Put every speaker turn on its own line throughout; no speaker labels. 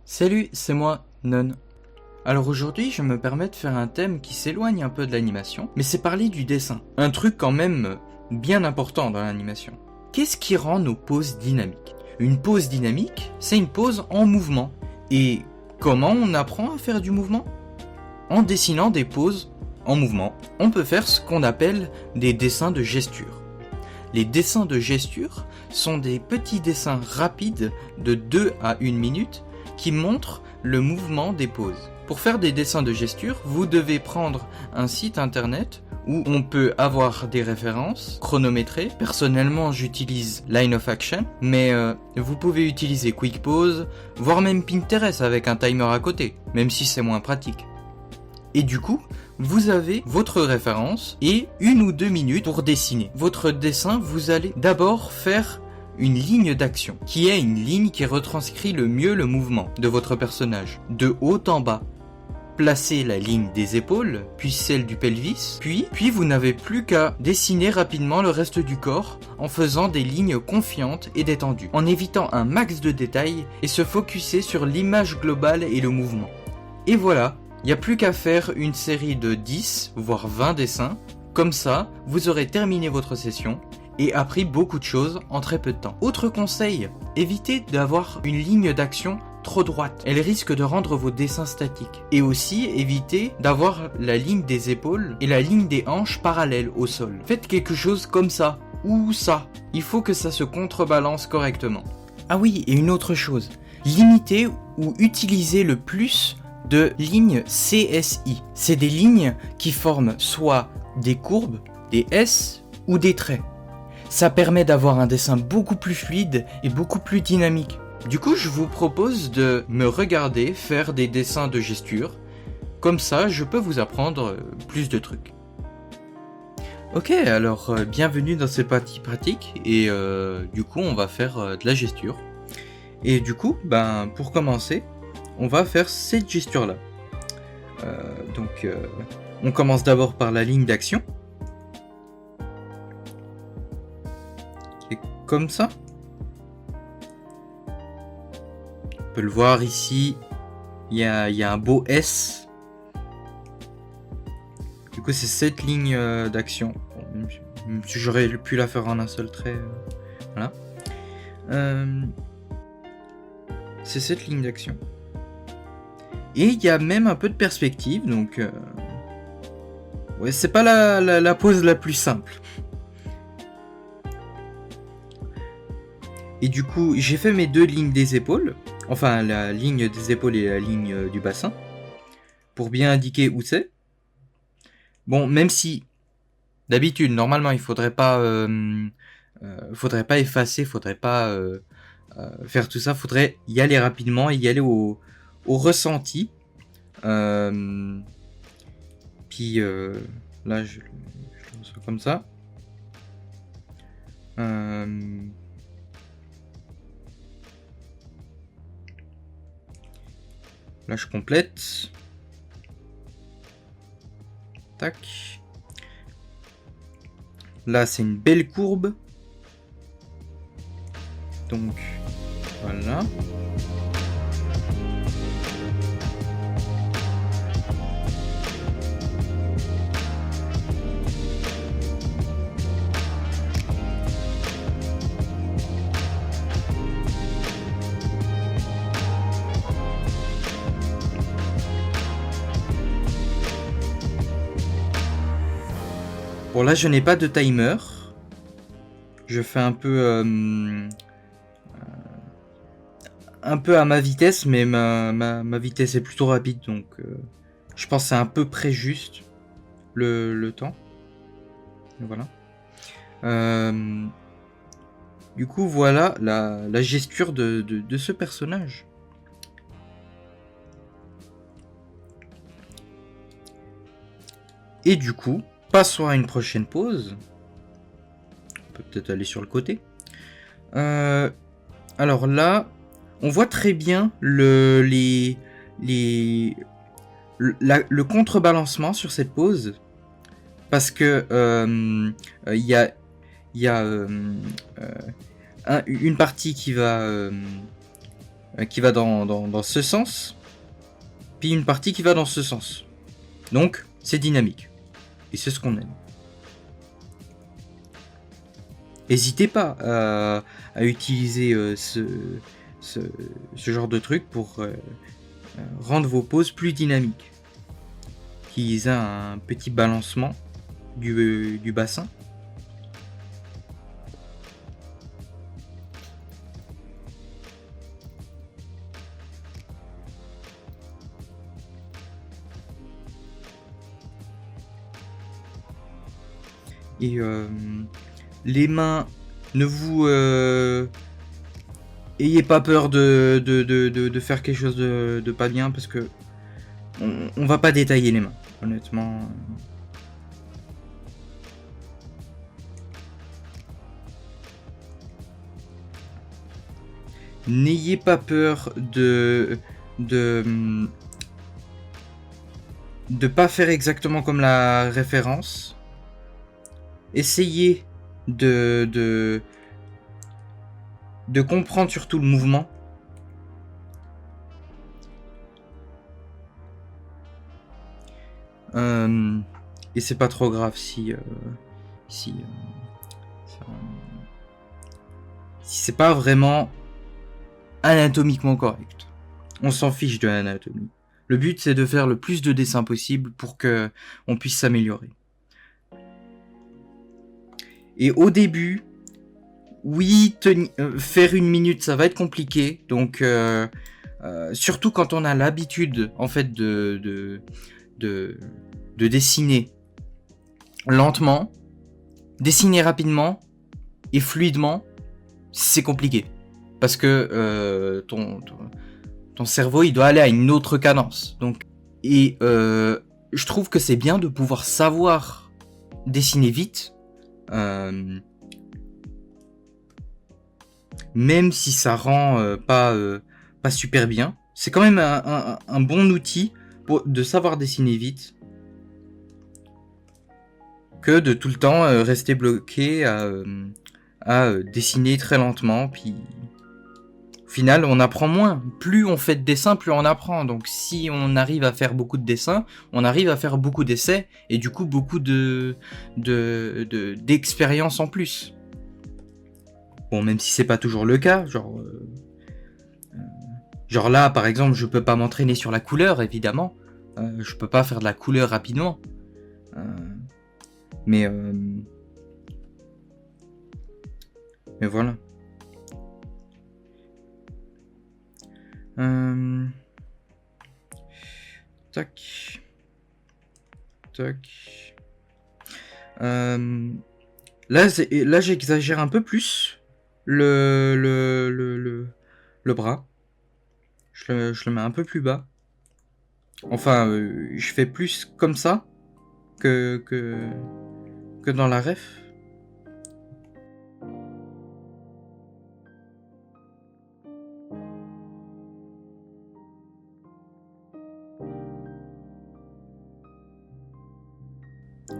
Salut, c'est moi, Non. Alors aujourd'hui, je me permets de faire un thème qui s'éloigne un peu de l'animation, mais c'est parler du dessin. Un truc quand même bien important dans l'animation. Qu'est-ce qui rend nos poses dynamiques? Une pose dynamique, c'est une pose en mouvement. Et comment on apprend à faire du mouvement? En dessinant des poses en mouvement. On peut faire ce qu'on appelle des dessins de gesture. Les dessins de gesture sont des petits dessins rapides de 2 à 1 minute qui montrent le mouvement des poses. Pour faire des dessins de gesture, vous devez prendre un site internet où on peut avoir des références chronométrées. Personnellement, j'utilise Line of Action, mais vous pouvez utiliser Quick Pose, voire même Pinterest avec un timer à côté, même si c'est moins pratique. Et du coup, vous avez votre référence et 1 ou 2 minutes pour dessiner. Votre dessin, vous allez d'abord faire une ligne d'action, qui est une ligne qui retranscrit le mieux le mouvement de votre personnage, de haut en bas. Placez la ligne des épaules, puis celle du pelvis, puis vous n'avez plus qu'à dessiner rapidement le reste du corps en faisant des lignes confiantes et détendues, en évitant un max de détails et se focuser sur l'image globale et le mouvement. Et voilà, il n'y a plus qu'à faire une série de 10, voire 20 dessins, comme ça, vous aurez terminé votre session et appris beaucoup de choses en très peu de temps. Autre conseil, évitez d'avoir une ligne d'action trop droite. Elle risque de rendre vos dessins statiques. Et aussi, évitez d'avoir la ligne des épaules et la ligne des hanches parallèles au sol. Faites quelque chose comme ça, ou ça. Il faut que ça se contrebalance correctement. Ah oui, et une autre chose. Limitez ou utilisez le plus de lignes CSI. C'est des lignes qui forment soit des courbes, des S ou des traits. Ça permet d'avoir un dessin beaucoup plus fluide et beaucoup plus dynamique. Du coup, je vous propose de me regarder faire des dessins de gesture. Comme ça, je peux vous apprendre plus de trucs. Ok, alors bienvenue dans cette partie pratique. Et du coup, on va faire de la gesture. Et du coup, pour commencer, on va faire cette gesture-là. On commence d'abord par la ligne d'action. Qui est comme ça. On peut le voir ici, il y a un beau S. Du coup, c'est cette ligne d'action. Bon, même si j'aurais pu la faire en un seul trait. Voilà. C'est cette ligne d'action. Et il y a même un peu de perspective, donc... Ouais, c'est pas la pose la plus simple. Et du coup, j'ai fait mes 2 lignes des épaules. Enfin, la ligne des épaules et la ligne du bassin. Pour bien indiquer où c'est. Bon, même si... D'habitude, normalement, il faudrait pas effacer, faudrait pas faire tout ça. Faudrait y aller rapidement et y aller au ressenti. Puis là, je le reçois comme ça. Là, je complète. Tac. Là, c'est une belle courbe. Donc, voilà. Bon, là, je n'ai pas de timer. Je fais un peu à ma vitesse, mais ma vitesse est plutôt rapide, donc je pense que c'est à peu près juste le temps. Voilà. Du coup, voilà la gesture de ce personnage. Et du coup, passons à une prochaine pause. On peut peut-être aller sur le côté. Alors là, on voit très bien le contrebalancement sur cette pose. Parce que il y a une partie qui va qui va dans ce sens, puis une partie qui va dans ce sens. Donc, c'est dynamique. Et c'est ce qu'on aime. N'hésitez pas à utiliser ce genre de truc pour rendre vos poses plus dynamiques. Qu'ils aient un petit balancement du bassin. Et les mains, ne vous ayez pas peur de faire quelque chose de pas bien, parce que on va pas détailler les mains, honnêtement. N'ayez pas peur de pas faire exactement comme la référence. Essayez de comprendre surtout le mouvement. Et c'est pas trop grave si c'est pas vraiment anatomiquement correct. On s'en fiche de l'anatomie. Le but, c'est de faire le plus de dessins possible pour que on puisse s'améliorer. Et au début, oui, faire 1 minute, ça va être compliqué. Donc, surtout quand on a l'habitude, en fait, de dessiner lentement, dessiner rapidement et fluidement, c'est compliqué. Parce que ton cerveau, il doit aller à une autre cadence. Donc, et je trouve que c'est bien de pouvoir savoir dessiner vite. Même si ça rend pas super bien, c'est quand même un bon outil de savoir dessiner vite, que de tout le temps rester bloqué à dessiner très lentement. Puis au final, on apprend moins. Plus on fait de dessins, plus on apprend. Donc si on arrive à faire beaucoup de dessins, on arrive à faire beaucoup d'essais, et du coup beaucoup d'expérience en plus. Bon, même si c'est pas toujours le cas, genre là, par exemple, je peux pas m'entraîner sur la couleur, évidemment. Je peux pas faire de la couleur rapidement. Mais voilà. Tac. Là, j'exagère un peu plus le bras. Je le mets un peu plus bas. Enfin, je fais plus comme ça que dans la ref.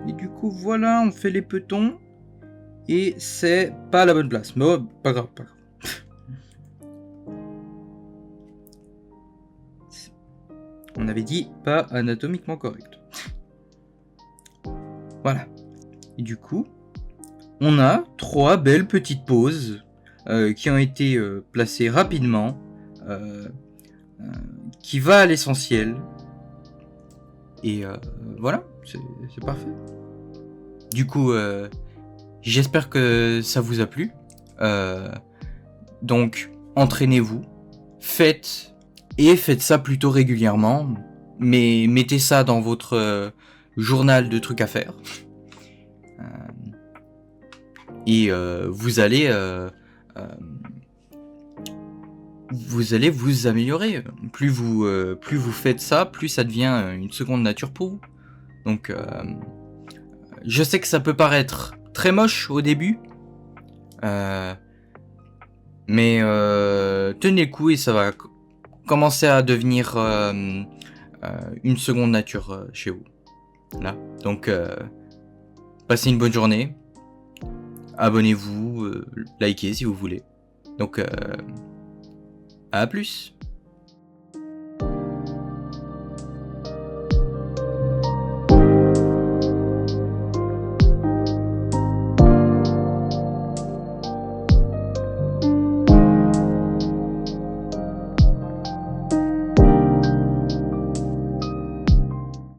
Et du coup, voilà, on fait les petons. Et c'est pas la bonne place. Mais oh, pas grave. On avait dit pas anatomiquement correct. Voilà. Et du coup, on a 3 belles petites pauses qui ont été placées rapidement, qui va à l'essentiel. Et voilà, c'est parfait. Du coup, j'espère que ça vous a plu. Donc, entraînez-vous, faites ça plutôt régulièrement, mais mettez ça dans votre journal de trucs à faire. Et vous allez vous améliorer. Plus vous faites ça, plus ça devient une seconde nature pour vous. Donc, je sais que ça peut paraître très moche au début, mais tenez le coup et ça va commencer à devenir une seconde nature chez vous. Là. Donc, passez une bonne journée. Abonnez-vous, likez si vous voulez. Donc, À plus.